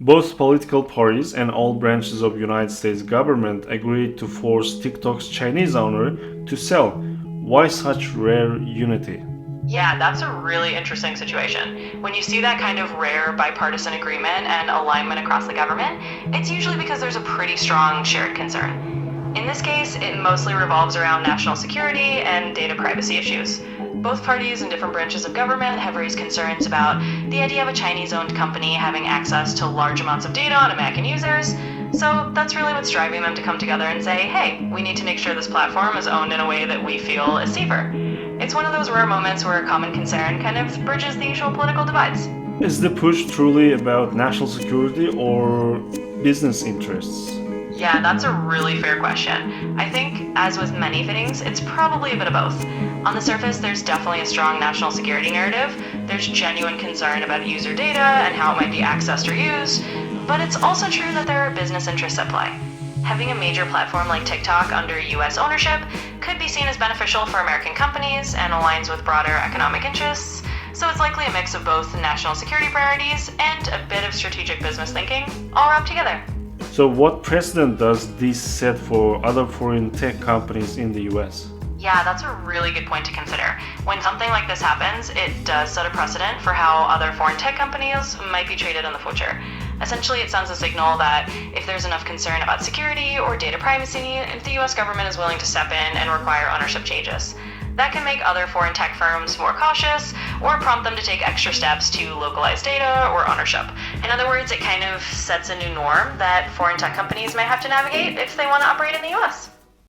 Both political parties and all branches of United States government agreed to force TikTok's Chinese owner to sell. Why such rare unity? Yeah, that's a really interesting situation. When you see that kind of rare bipartisan agreement and alignment across the government, it's usually because there's a pretty strong shared concern. In this case, it mostly revolves around national security and data privacy issues. Both parties and different branches of government have raised concerns about the idea of a Chinese owned company having access to large amounts of data on American users. So that's really what's driving them to come together and say, hey, we need to make sure this platform is owned in a way that we feel is safer. It's one of those rare moments where a common concern kind of bridges the usual political divides. Is the push truly about national security or business interests? Yeah, that's a really fair question. I think, as with many things, it's probably a bit of both. On the surface, there's definitely a strong national security narrative. There's genuine concern about user data and how it might be accessed or used. But it's also true that there are business interests at play. Having a major platform like TikTok under US ownership could be seen as beneficial for American companies and aligns with broader economic interests. So it's likely a mix of both national security priorities and a bit of strategic business thinking, all wrapped together. So, what precedent does this set for other foreign tech companies in the US? Yeah, that's a really good point to consider. When something like this happens, it does set a precedent for how other foreign tech companies might be treated in the future. Essentially, it sends a signal that if there's enough concern about security or data privacy, if the US government is willing to step in and require ownership changes. That can make other foreign tech firms more cautious or prompt them to take extra steps to localize data or ownership. In other words, it kind of sets a new norm that foreign tech companies may have to navigate if they want to operate in the US.